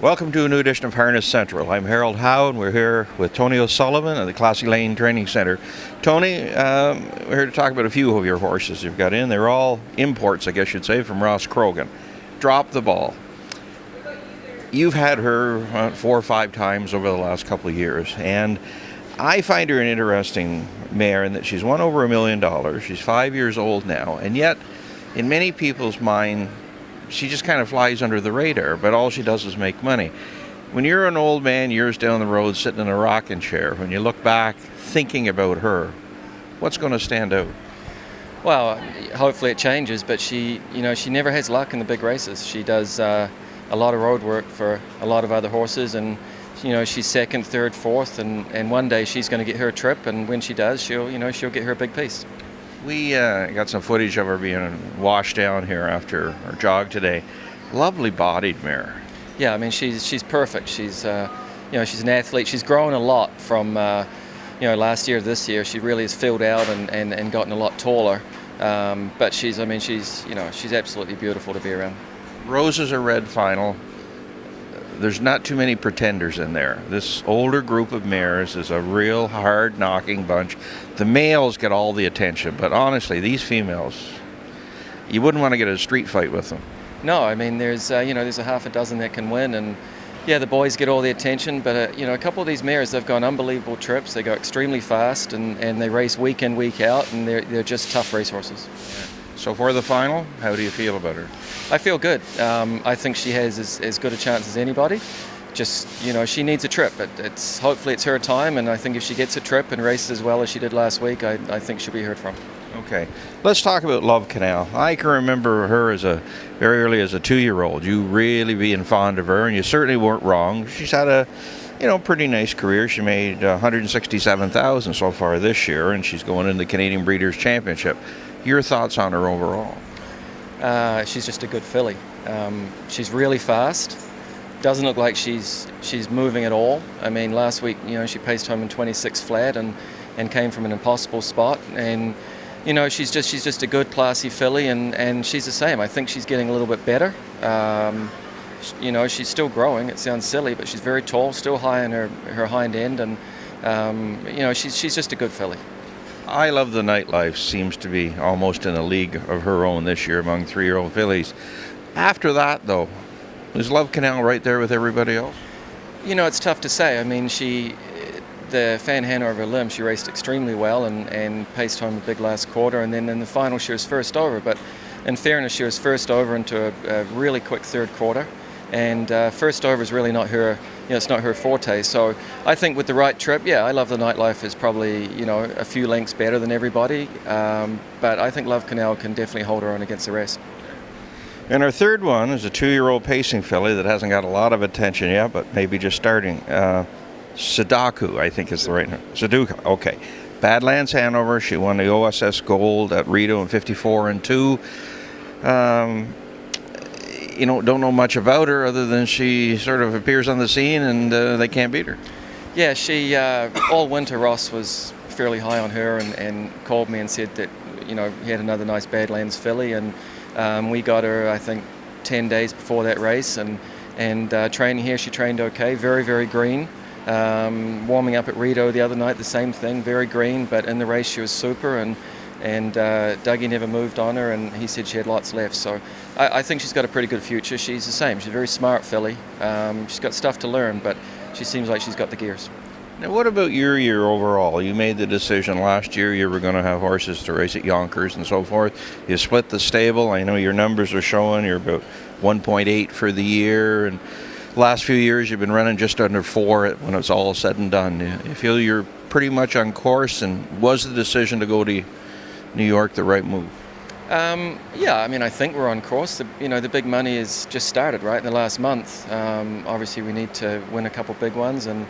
Welcome to a new edition of Harness Central. I'm Harold Howe, and we're here with Tony O'Sullivan at the Classy Lane Training Center. Tony, we're here to talk about a few of your horses you've got in. They're all imports, I guess you'd say, from Ross Croghan. Drop the ball. You've had her 4 or 5 times over the last couple of years, and I find her an interesting mare in that she's won over $1 million. She's 5 years old now, and yet, in many people's mind, she just kind of flies under the radar, but all she does is make money. When you're an old man years down the road sitting in a rocking chair, when you look back thinking about her, what's going to stand out? Well, hopefully it changes, but she never has luck in the big races. She does a lot of road work for a lot of other horses, and she's second, third, fourth, and one day she's going to get her trip, and when she does, she'll get her a big piece. We got some footage of her being washed down here after her jog today. Lovely bodied mare. Yeah, I mean she's perfect. She's she's an athlete. She's grown a lot from last year to this year. She really has filled out and gotten a lot taller. But she's absolutely beautiful to be around. Roses are red final. There's not too many pretenders in there. This older group of mares is a real hard-knocking bunch. The males get all the attention, but honestly, these females, you wouldn't want to get a street fight with them. No, I mean there's a half a dozen that can win, and yeah, the boys get all the attention. But a couple of these mares, they've gone unbelievable trips. They go extremely fast, and they race week in, week out, and they're just tough racehorses. Yeah. So for the final, how do you feel about her? I feel good. I think she has as good a chance as anybody. Just, she needs a trip. Hopefully it's her time, and I think if she gets a trip and races as well as she did last week, I think she'll be heard from. Okay. Let's talk about Love Canal. I can remember her very early as a 2-year-old. You really being fond of her, and you certainly weren't wrong. She's had a pretty nice career. She made $167,000 so far this year, and she's going into the Canadian Breeders' Championship. Your thoughts on her overall? She's just a good filly. She's really fast. Doesn't look like she's moving at all. I mean, last week, she paced home in 26 flat and came from an impossible spot. And she's just a good, classy filly, and she's the same. I think she's getting a little bit better. She's still growing. It sounds silly, but she's very tall, still high on her hind end, and she's just a good filly. I Love the Nightlife seems to be almost in a league of her own this year among 3-year-old fillies. After that, though, is Love Canal right there with everybody else? It's tough to say. I mean, the Fan Hanover Limb, she raced extremely well and paced home a big last quarter, and then in the final she was first over. But in fairness, she was first over into a really quick third quarter, and first over is really not her. It's not her forte. So I think with the right trip, I Love the Nightlife is probably a few lengths better than everybody. But I think Love Canal can definitely hold her own against the rest. And our third one is a 2-year-old pacing filly that hasn't got a lot of attention yet, but maybe just starting. Sudoku, I think is the right name. Sudoku, okay. Badlands Hanover. She won the OSS Gold at Rito in 54 and 2. Don't know much about her other than she sort of appears on the scene and they can't beat her. Yeah, she all winter Ross was fairly high on her and called me and said that he had another nice Badlands filly, and we got her I think 10 days before that race, and training here she trained okay, very, very green. Warming up at Rito the other night, the same thing, very green, but in the race she was super, and Dougie never moved on her, and he said she had lots left. So I think she's got a pretty good future. She's the same. She's a very smart filly. She's got stuff to learn, but she seems like she's got the gears. Now, what about your year overall? You made the decision last year you were going to have horses to race at Yonkers and so forth. You split the stable. I know your numbers are showing you're about 1.8 for the year, and last few years you've been running just under 4 when it's all said and done. You feel you're pretty much on course, and was the decision to go to New York the right move? I mean, I think we're on course. The big money has just started, right, in the last month. Obviously, we need to win a couple big ones and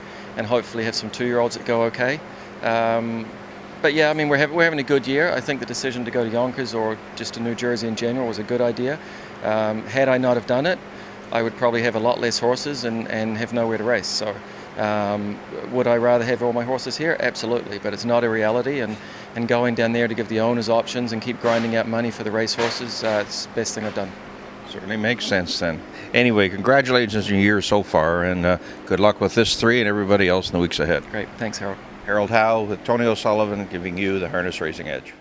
hopefully have some 2-year-olds that go okay. But yeah, I mean, we're having a good year. I think the decision to go to Yonkers or just to New Jersey in general was a good idea. Had I not have done it, I would probably have a lot less horses and have nowhere to race. So would I rather have all my horses here? Absolutely, but it's not a reality, and going down there to give the owners options and keep grinding out money for the race horses, it's the best thing I've done. Certainly makes sense then. Anyway, congratulations on your year so far, and good luck with this 3 and everybody else in the weeks ahead. Great. Thanks, Harold. Harold Howe with Tony O'Sullivan giving you the Harness Racing Edge.